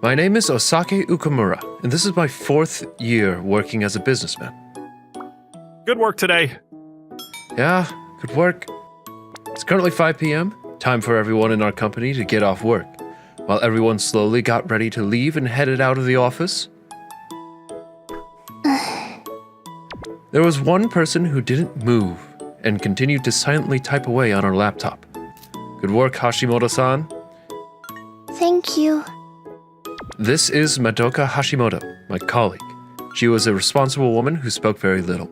My name is Osake Ukamura, and this is my 4th year working as a businessman. Good work today. Yeah, good work. It's currently 5 p.m., time for everyone in our company to get off work. While everyone slowly got ready to leave and headed out of the office, there was one person who didn't move and continued to silently type away on her laptop. Good work, Hashimoto-san. Thank you. This is Madoka Hashimoto, my colleague. She was a responsible woman who spoke very little.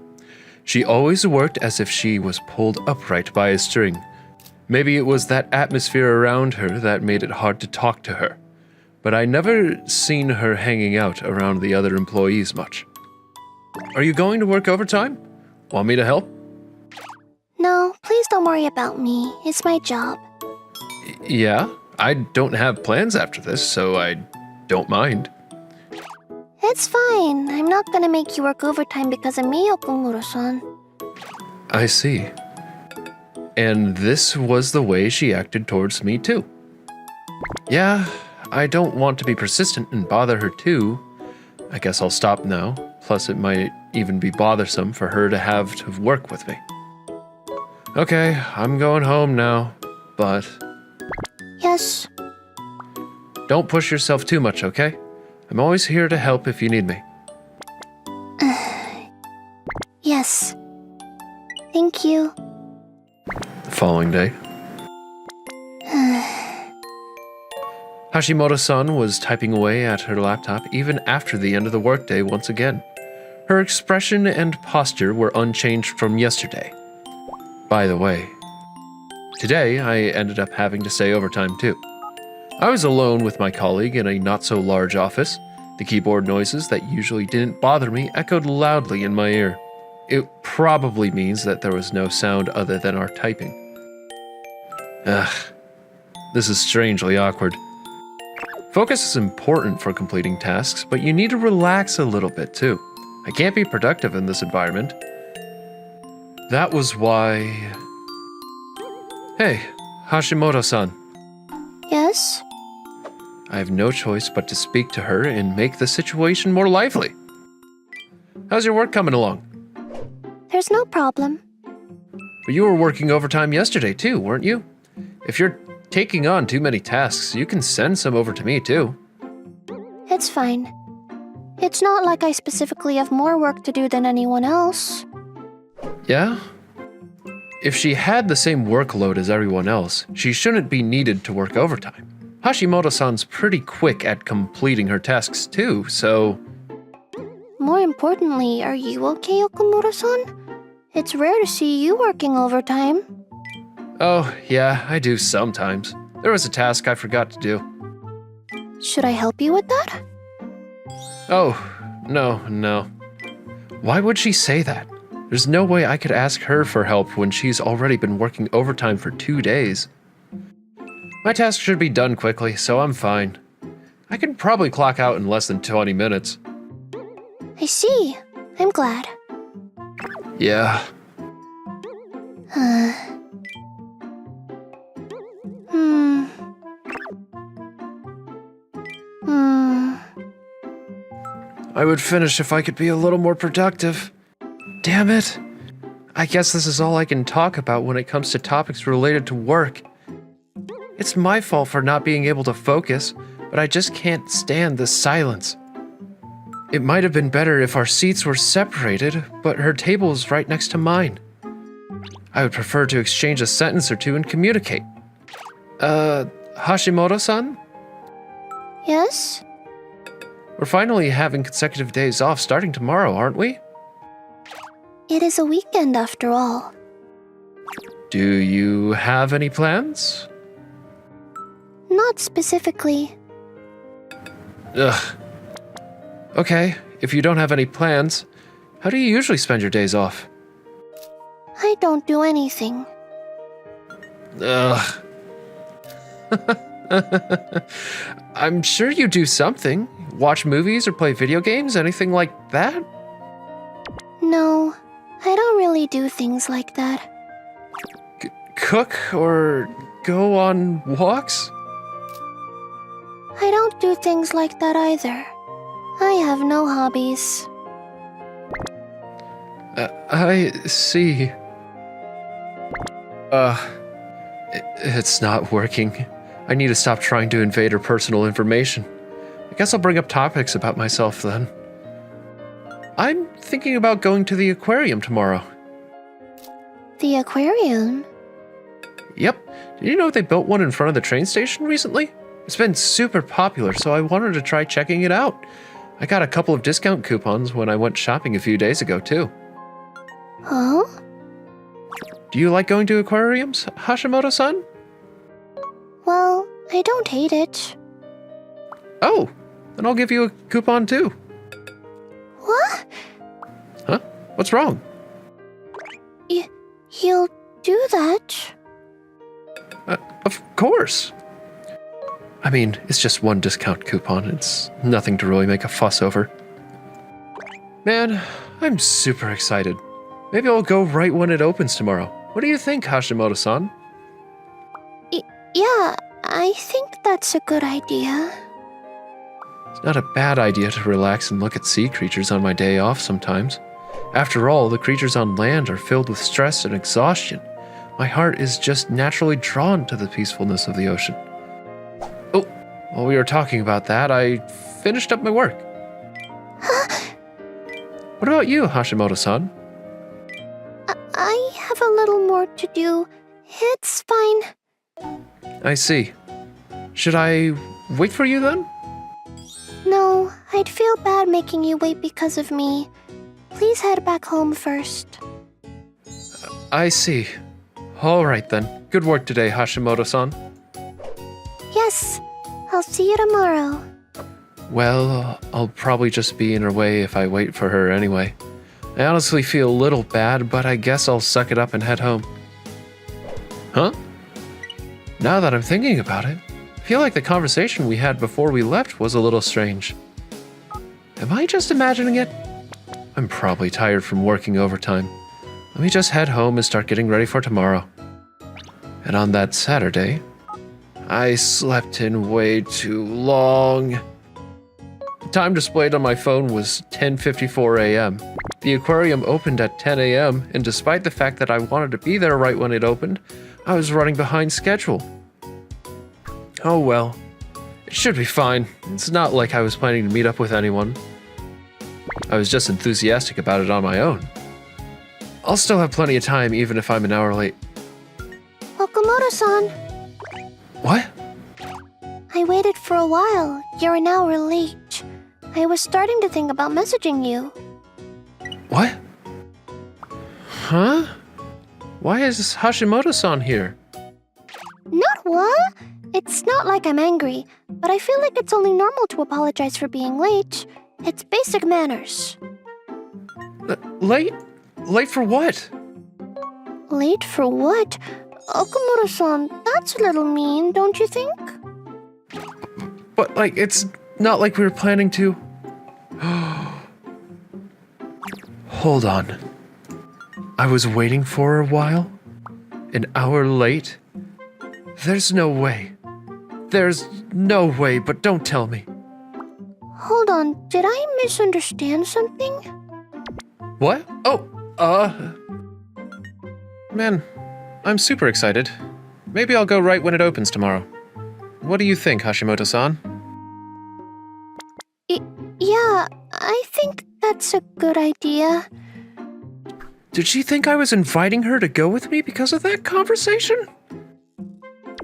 She always worked as if she was pulled upright by a string. Maybe it was that atmosphere around her that made it hard to talk to her. But I never seen her hanging out around the other employees much. Are you going to work overtime? Want me to help? No, please don't worry about me. It's my job. Yeah, I don't have plans after this, so I don't mind. It's fine. I'm not gonna make you work overtime because of me, Okumura-san. I see. And this was the way she acted towards me too. Yeah, I don't want to be persistent and bother her too. I guess I'll stop now. Plus, it might even be bothersome for her to have to work with me. Okay, I'm going home now, but... Yes. Don't push yourself too much, okay? I'm always here to help if you need me. Yes. Thank you. The following day. Hashimoto-san was typing away at her laptop even after the end of the workday once again. Her expression and posture were unchanged from yesterday. By the way, today I ended up having to stay overtime too. I was alone with my colleague in a not-so-large office. The keyboard noises that usually didn't bother me echoed loudly in my ear. It probably means that there was no sound other than our typing. Ugh, this is strangely awkward. Focus is important for completing tasks, but you need to relax a little bit too. I can't be productive in this environment. That was why... Hey, Hashimoto-san. Yes? I have no choice but to speak to her and make the situation more lively. How's your work coming along? There's no problem. But you were working overtime yesterday too, weren't you? If you're taking on too many tasks, you can send some over to me too. It's fine. It's not like I specifically have more work to do than anyone else. Yeah? If she had the same workload as everyone else, she shouldn't be needed to work overtime. Hashimoto-san's pretty quick at completing her tasks too, so... More importantly, are you okay, Okumura-san? It's rare to see you working overtime. Oh, yeah, I do sometimes. There was a task I forgot to do. Should I help you with that? Oh, no. Why would she say that? There's no way I could ask her for help when she's already been working overtime for 2 days. My task should be done quickly, so I'm fine. I can probably clock out in less than 20 minutes. I see. I'm glad. Yeah. I would finish if I could be a little more productive. Damn it. I guess this is all I can talk about when it comes to topics related to work. It's my fault for not being able to focus, but I just can't stand this silence. It might have been better if our seats were separated, but her table is right next to mine. I would prefer to exchange a sentence or two and communicate. Hashimoto-san? Yes? We're finally having consecutive days off starting tomorrow, aren't we? It is a weekend after all. Do you have any plans? Not specifically. Ugh. Okay, if you don't have any plans, how do you usually spend your days off? I don't do anything. Ugh. I'm sure you do something. Watch movies or play video games, anything like that? No, I don't really do things like that. Cook or go on walks? I don't do things like that either. I have no hobbies. I see. It's not working. I need to stop trying to invade her personal information. I guess I'll bring up topics about myself then. I'm thinking about going to the aquarium tomorrow. The aquarium? Yep. Did you know they built one in front of the train station recently? It's been super popular, so I wanted to try checking it out. I got a couple of discount coupons when I went shopping a few days ago, too. Huh? Do you like going to aquariums, Hashimoto-san? Well, I don't hate it. Oh, then I'll give you a coupon, too. What? Huh? What's wrong? You'll do that? Of course. I mean, it's just one discount coupon. It's nothing to really make a fuss over. Man, I'm super excited. Maybe I'll go right when it opens tomorrow. What do you think, Hashimoto-san? Yeah, I think that's a good idea. It's not a bad idea to relax and look at sea creatures on my day off sometimes. After all, the creatures on land are filled with stress and exhaustion. My heart is just naturally drawn to the peacefulness of the ocean. Oh, while we were talking about that, I finished up my work. What about you, Hashimoto-san? I have a little more to do. It's fine. I see. Should I wait for you then? No, I'd feel bad making you wait because of me. Please head back home first. I see. All right then. Good work today, Hashimoto-san. Yes, I'll see you tomorrow. Well, I'll probably just be in her way if I wait for her anyway. I honestly feel a little bad, but I guess I'll suck it up and head home. Huh? Now that I'm thinking about it, I feel like the conversation we had before we left was a little strange. Am I just imagining it? I'm probably tired from working overtime. Let me just head home and start getting ready for tomorrow. And on that Saturday, I slept in way too long. The time displayed on my phone was 10:54 a.m. The aquarium opened at 10 a.m., and despite the fact that I wanted to be there right when it opened, I was running behind schedule. Oh well. It should be fine. It's not like I was planning to meet up with anyone. I was just enthusiastic about it on my own. I'll still have plenty of time even if I'm an hour late. Okamoto-san, What? I waited for a while. You're an hour late. I was starting to think about messaging you. What? Huh? Why is Hashimoto-san here? Not what? It's not like I'm angry, but I feel like it's only normal to apologize for being late. It's basic manners. Late? Late for what? Late for what? Okamoto-san, that's a little mean, don't you think? But, like, it's not like we were planning to... Hold on. I was waiting for a while? An hour late? There's no way. There's no way, but don't tell me. Hold on, did I misunderstand something? What? Oh, Man, I'm super excited. Maybe I'll go right when it opens tomorrow. What do you think, Hashimoto-san? Yeah, I think that's a good idea. Did she think I was inviting her to go with me because of that conversation?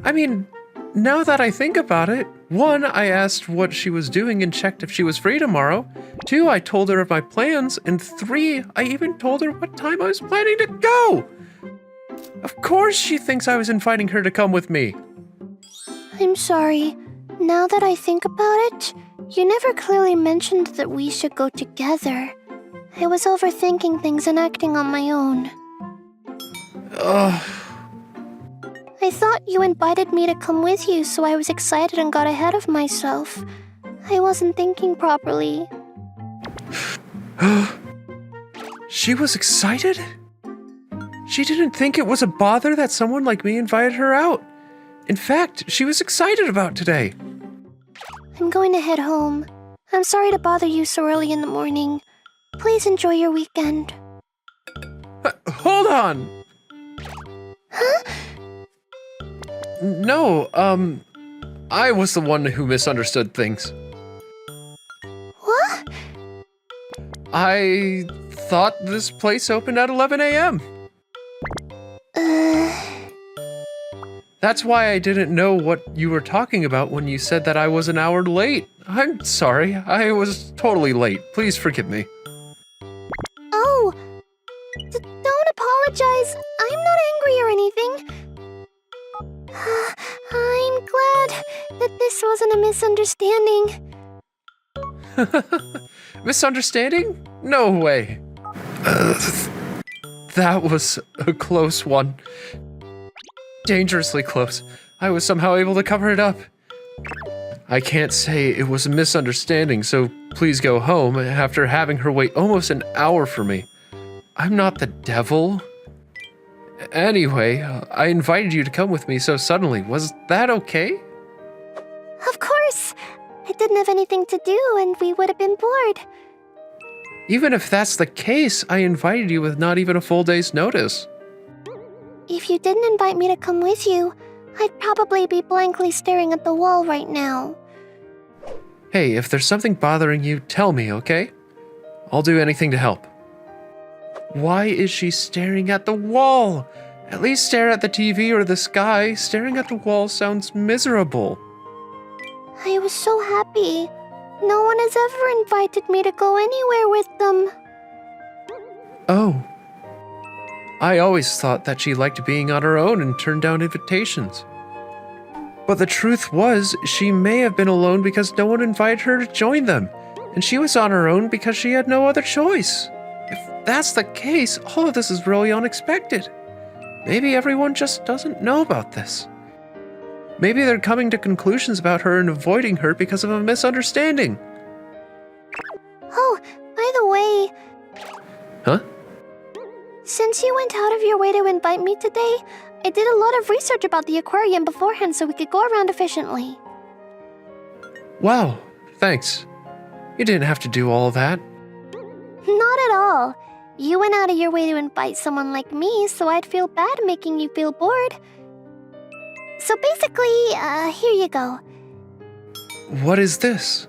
I mean, now that I think about it, 1, I asked what she was doing and checked if she was free tomorrow. 2, I told her of my plans. And 3, I even told her what time I was planning to go. Of course she thinks I was inviting her to come with me. I'm sorry. Now that I think about it, you never clearly mentioned that we should go together. I was overthinking things and acting on my own. I thought you invited me to come with you, so I was excited and got ahead of myself. I wasn't thinking properly. She was excited? She didn't think it was a bother that someone like me invited her out. In fact, she was excited about today. I'm going to head home. I'm sorry to bother you so early in the morning. Please enjoy your weekend. Hold on! Huh? No, I was the one who misunderstood things. What? I thought this place opened at 11 a.m. That's why I didn't know what you were talking about when you said that I was an hour late. I'm sorry, I was totally late. Please forgive me. Oh! Don't apologize. I'm not angry or anything. I'm glad that this wasn't a misunderstanding. Misunderstanding? No way. That was a close one. Dangerously close. I was somehow able to cover it up. I can't say it was a misunderstanding, so please go home after having her wait almost an hour for me. I'm not the devil. Anyway, I invited you to come with me so suddenly. Was that okay? Of course. I didn't have anything to do and we would have been bored. Even if that's the case, I invited you with not even a full day's notice. If you didn't invite me to come with you, I'd probably be blankly staring at the wall right now. Hey, if there's something bothering you, tell me, okay? I'll do anything to help. Why is she staring at the wall? At least stare at the TV or the sky. Staring at the wall sounds miserable. I was so happy. No one has ever invited me to go anywhere with them. Oh. I always thought that she liked being on her own and turned down invitations. But the truth was, she may have been alone because no one invited her to join them, and she was on her own because she had no other choice. If that's the case, all of this is really unexpected. Maybe everyone just doesn't know about this. Maybe they're coming to conclusions about her and avoiding her because of a misunderstanding. Oh, by the way... Huh? Since you went out of your way to invite me today, I did a lot of research about the aquarium beforehand so we could go around efficiently. Wow, thanks. You didn't have to do all that. Not at all. You went out of your way to invite someone like me, so I'd feel bad making you feel bored. So basically, here you go. What is this?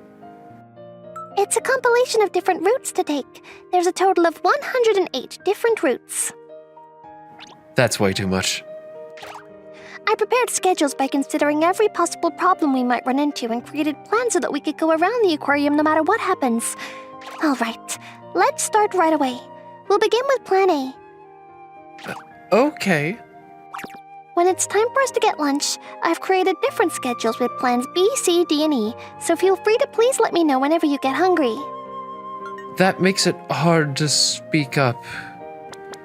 It's a compilation of different routes to take. There's a total of 108 different routes. That's way too much. I prepared schedules by considering every possible problem we might run into and created plans so that we could go around the aquarium no matter what happens. Alright, let's start right away. We'll begin with Plan A. Okay. When it's time for us to get lunch, I've created different schedules with plans B, C, D, and E, so feel free to please let me know whenever you get hungry. That makes it hard to speak up.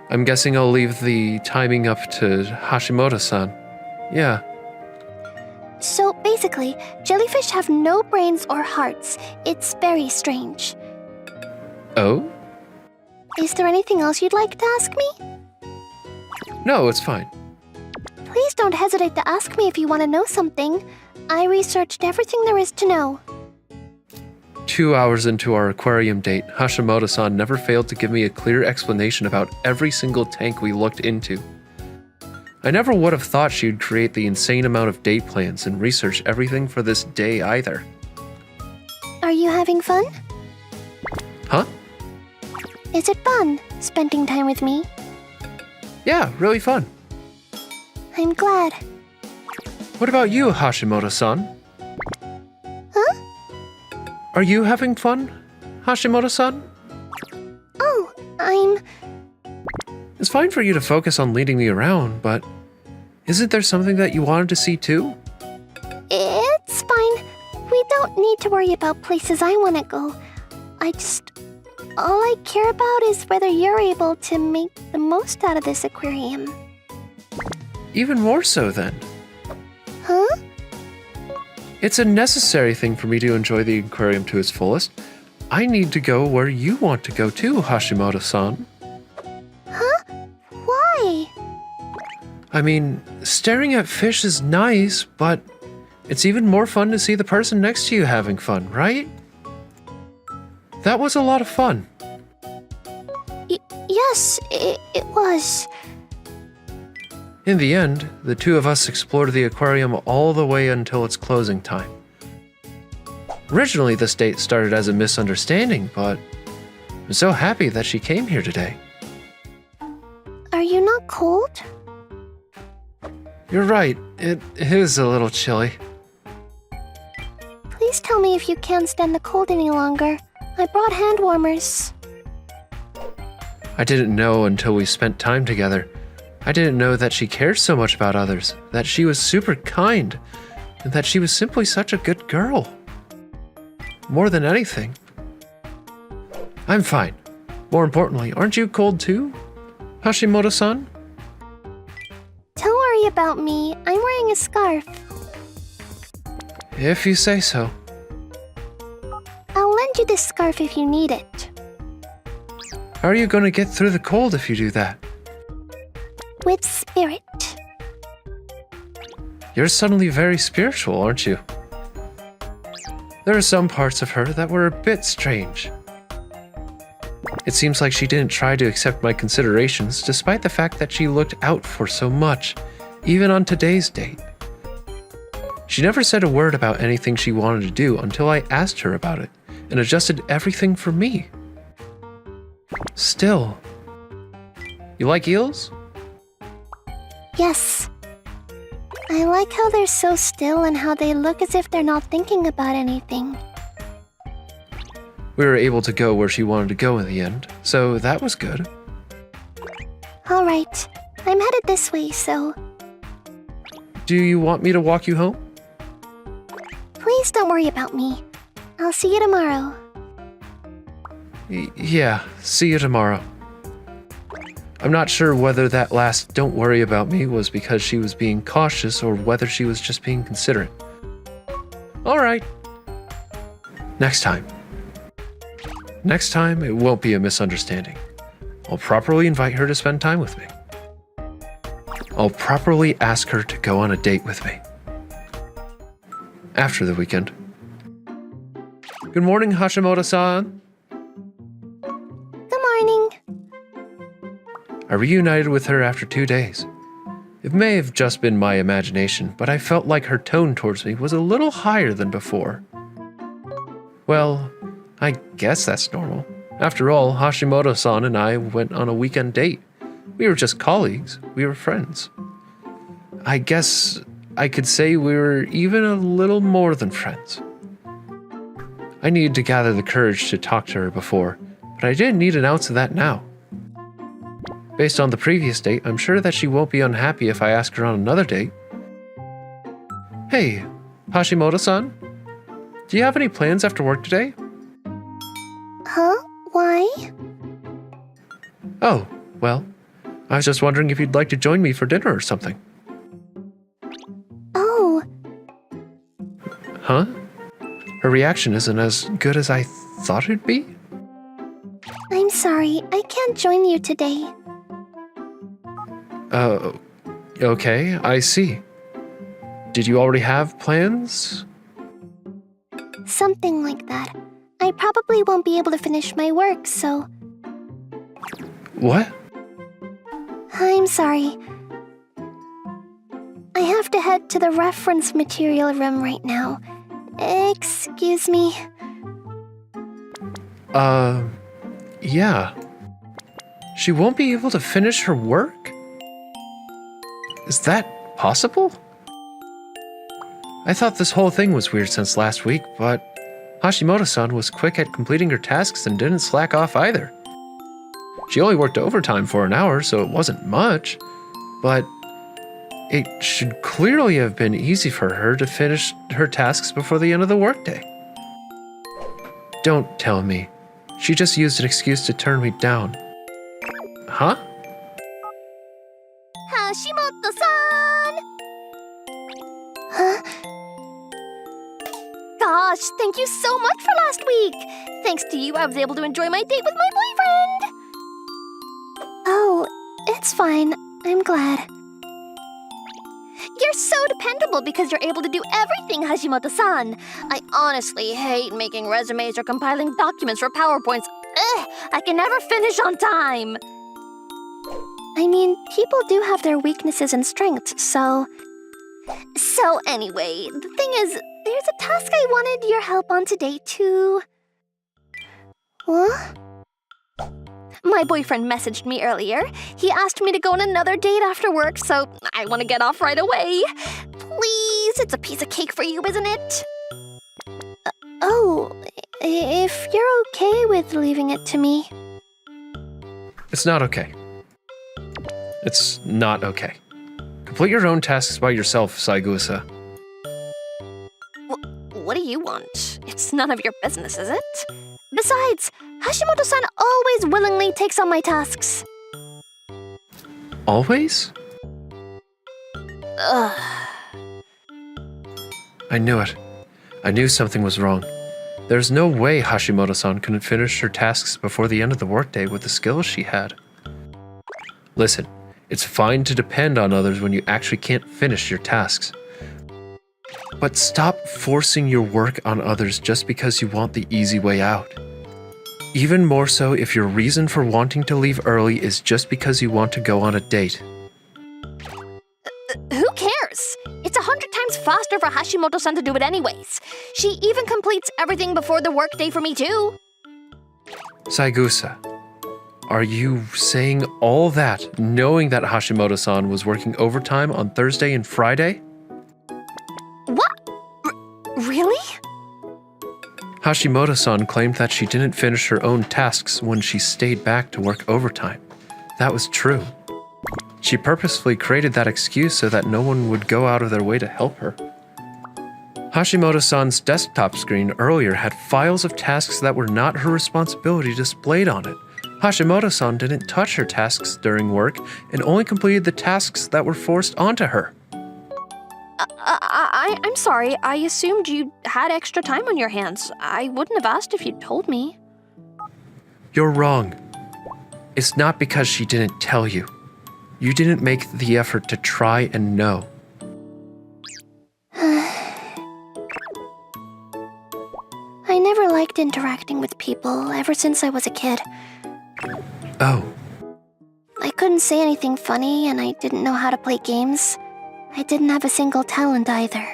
I'm guessing I'll leave the timing up to Hashimoto-san. Yeah. So basically, jellyfish have no brains or hearts. It's very strange. Oh? Is there anything else you'd like to ask me? No, it's fine. Please don't hesitate to ask me if you want to know something. I researched everything there is to know. 2 hours into our aquarium date, Hashimoto-san never failed to give me a clear explanation about every single tank we looked into. I never would have thought she'd create the insane amount of date plans and research everything for this day either. Are you having fun? Huh? Is it fun, spending time with me? Yeah, really fun. I'm glad. What about you, Hashimoto-san? Huh? Are you having fun, Hashimoto-san? Oh, I'm... It's fine for you to focus on leading me around, but isn't there something that you wanted to see too? It's fine. We don't need to worry about places I want to go. All I care about is whether you're able to make the most out of this aquarium. Even more so then. Huh? It's a necessary thing for me to enjoy the aquarium to its fullest. I need to go where you want to go too, Hashimoto-san. Huh? Why? I mean, staring at fish is nice, but It's even more fun to see the person next to you having fun, right? That was a lot of fun. Yes, it was. In the end, the two of us explored the aquarium all the way until its closing time. Originally, this date started as a misunderstanding, but I'm so happy that she came here today. Are you not cold? You're right, it is a little chilly. Please tell me if you can't stand the cold any longer. I brought hand warmers. I didn't know until we spent time together. I didn't know that she cared so much about others, that she was super kind, and that she was simply such a good girl. More than anything. I'm fine. More importantly, aren't you cold too, Hashimoto-san? Don't worry about me. I'm wearing a scarf. If you say so. I'll lend you this scarf if you need it. How are you going to get through the cold if you do that? With spirit. You're suddenly very spiritual, aren't you? There are some parts of her that were a bit strange. It seems like she didn't try to accept my considerations despite the fact that she looked out for so much, even on today's date. She never said a word about anything she wanted to do until I asked her about it, and adjusted everything for me. Still. You like eels? Yes. I like how they're so still and how they look as if they're not thinking about anything. We were able to go where she wanted to go in the end, so that was good. Alright, I'm headed this way, so... Do you want me to walk you home? Please don't worry about me. I'll see you tomorrow. Yeah, see you tomorrow. I'm not sure whether that last "don't worry about me" was because she was being cautious or whether she was just being considerate. Alright. Next time. Next time, it won't be a misunderstanding. I'll properly invite her to spend time with me. I'll properly ask her to go on a date with me. After the weekend. Good morning, Hashimoto-san. Good morning. I reunited with her after 2 days. It may have just been my imagination, but I felt like her tone towards me was a little higher than before. Well, I guess that's normal. After all, Hashimoto-san and I went on a weekend date. We were just colleagues. We were friends. I guess I could say we were even a little more than friends. I needed to gather the courage to talk to her before, but I didn't need an ounce of that now. Based on the previous date, I'm sure that she won't be unhappy if I ask her on another date. Hey, Hashimoto-san, do you have any plans after work today? Huh? Why? Oh, well, I was just wondering if you'd like to join me for dinner or something. Oh, Huh? Her reaction isn't as good as I thought it'd be? I'm sorry. I can't join you today. Okay, I see. Did you already have plans? Something like that. I probably won't be able to finish my work, so... What? I'm sorry. I have to head to the reference material room right now. Excuse me. Yeah. She won't be able to finish her work? Is that possible? I thought this whole thing was weird since last week, but Hashimoto-san was quick at completing her tasks and didn't slack off either. She only worked overtime for an hour, so it wasn't much, but it should clearly have been easy for her to finish her tasks before the end of the workday. Don't tell me. She just used an excuse to turn me down. Huh? Hashimoto-san! Huh? Gosh, thank you so much for last week! Thanks to you, I was able to enjoy my date with my boyfriend! Oh, it's fine. I'm glad. You're so dependable because you're able to do everything, Hashimoto-san. I honestly hate making resumes or compiling documents for PowerPoints. Ugh, I can never finish on time. I mean, people do have their weaknesses and strengths, so... So anyway, the thing is, there's a task I wanted your help on today, too. What? My boyfriend messaged me earlier. He asked me to go on another date after work, so I want to get off right away. Please, it's a piece of cake for you, isn't it? If you're okay with leaving it to me. It's not okay. It's not okay. Complete your own tasks by yourself, Saigusa. What do you want? It's none of your business, is it? Besides, Hashimoto-san always willingly takes on my tasks. Always? Ugh. I knew it. I knew something was wrong. There's no way Hashimoto-san couldn't finish her tasks before the end of the workday with the skills she had. Listen, it's fine to depend on others when you actually can't finish your tasks. But stop forcing your work on others just because you want the easy way out. Even more so if your reason for wanting to leave early is just because you want to go on a date. Who cares? It's 100 times faster for Hashimoto-san to do it anyways. She even completes everything before the workday for me too. Saigusa, are you saying all that knowing that Hashimoto-san was working overtime on Thursday and Friday? What? Really? Hashimoto-san claimed that she didn't finish her own tasks when she stayed back to work overtime. That was true. She purposefully created that excuse so that no one would go out of their way to help her. Hashimoto-san's desktop screen earlier had files of tasks that were not her responsibility displayed on it. Hashimoto-san didn't touch her tasks during work and only completed the tasks that were forced onto her. I'm sorry. I assumed you had extra time on your hands. I wouldn't have asked if you'd told me. You're wrong. It's not because she didn't tell you. You didn't make the effort to try and know. I never liked interacting with people ever since I was a kid. Oh, I couldn't say anything funny and I didn't know how to play games. I didn't have a single talent either.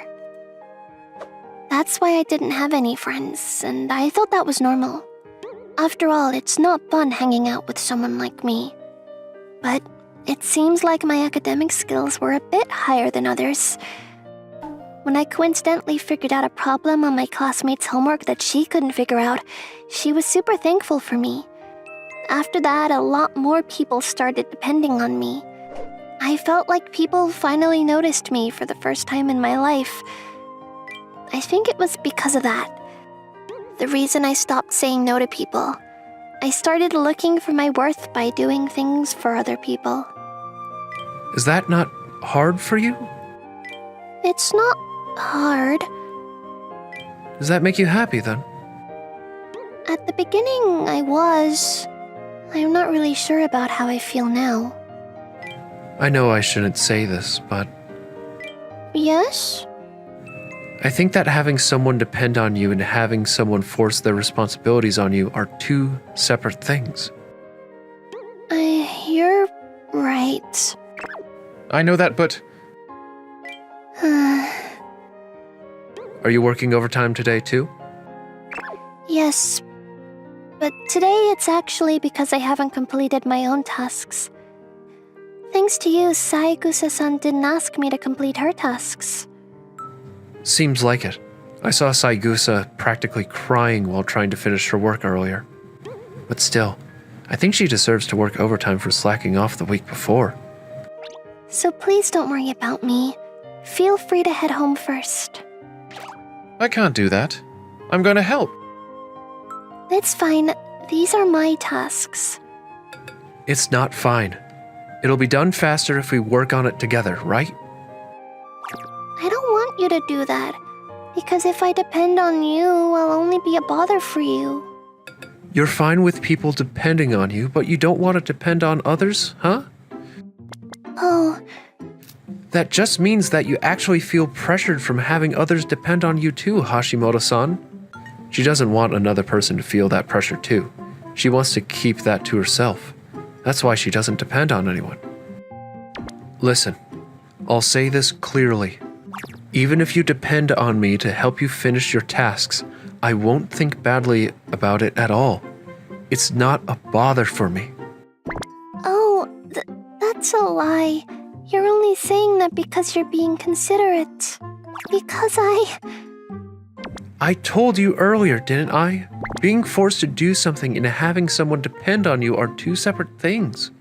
That's why I didn't have any friends, and I thought that was normal. After all, it's not fun hanging out with someone like me. But it seems like my academic skills were a bit higher than others. When I coincidentally figured out a problem on my classmate's homework that she couldn't figure out, she was super thankful for me. After that, a lot more people started depending on me. I felt like people finally noticed me for the first time in my life. I think it was because of that. The reason I stopped saying no to people. I started looking for my worth by doing things for other people. is that not hard for you? It's not hard. Does that make you happy then? At the beginning, I was. I'm not really sure about how I feel now. I know I shouldn't say this, but Yes? I think that having someone depend on you and having someone force their responsibilities on you are two separate things. You're right. I know that, but Are you working overtime today too? Yes. But today it's actually because I haven't completed my own tasks. Thanks to you, Saigusa-san didn't ask me to complete her tasks. Seems like it. I saw Saigusa practically crying while trying to finish her work earlier. But still, I think she deserves to work overtime for slacking off the week before. So please don't worry about me. Feel free to head home first. I can't do that. I'm going to help. It's fine. These are my tasks. It's not fine. It'll be done faster if we work on it together, right? I don't want you to do that. Because if I depend on you, I'll only be a bother for you. You're fine with people depending on you, but you don't want to depend on others, huh? Oh, That just means that you actually feel pressured from having others depend on you too, Hashimoto-san. She doesn't want another person to feel that pressure too. She wants to keep that to herself. That's why she doesn't depend on anyone. Listen, I'll say this clearly. Even if you depend on me to help you finish your tasks, I won't think badly about it at all. It's not a bother for me. Oh, that's a lie. You're only saying that because you're being considerate. Because I told you earlier, didn't I? Being forced to do something and having someone depend on you are two separate things.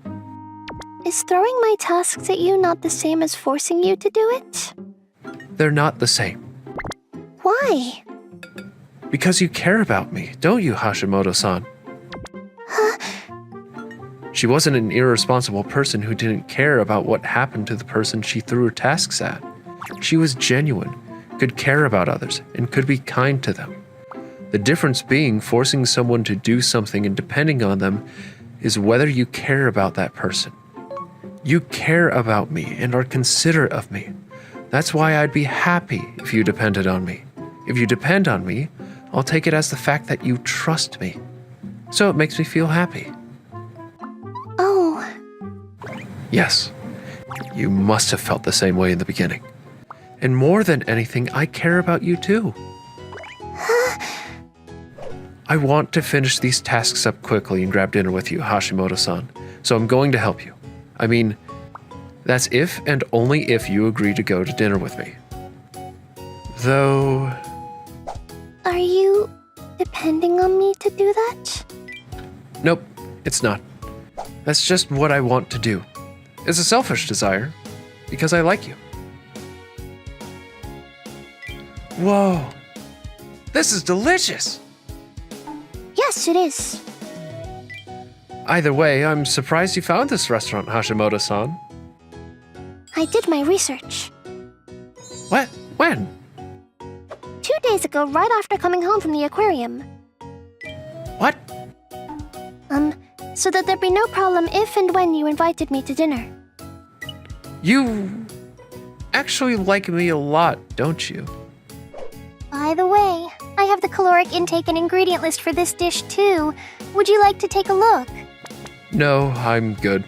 Is throwing my tasks at you not the same as forcing you to do it? They're not the same. Why? Because you care about me, don't you, Hashimoto-san? She wasn't an irresponsible person who didn't care about what happened to the person she threw her tasks at. She was genuine, could care about others, and could be kind to them. The difference being forcing someone to do something and depending on them is whether you care about that person. You care about me and are considerate of me. That's why I'd be happy if you depended on me. If you depend on me, I'll take it as the fact that you trust me. So it makes me feel happy. Oh. Yes, you must have felt the same way in the beginning. And more than anything, I care about you too. I want to finish these tasks up quickly and grab dinner with you, Hashimoto-san. So I'm going to help you. I mean, that's if and only if you agree to go to dinner with me. Though... Are you depending on me to do that? Nope, it's not. That's just what I want to do. It's a selfish desire, because I like you. Whoa, this is delicious! Yes, it is. Either way, I'm surprised you found this restaurant, Hashimoto-san. I did my research. What? When? 2 days ago, right after coming home from the aquarium. What? So that there'd be no problem if and when you invited me to dinner. You actually like me a lot, don't you? By the way, I have the caloric intake and ingredient list for this dish too. Would you like to take a look? No, I'm good.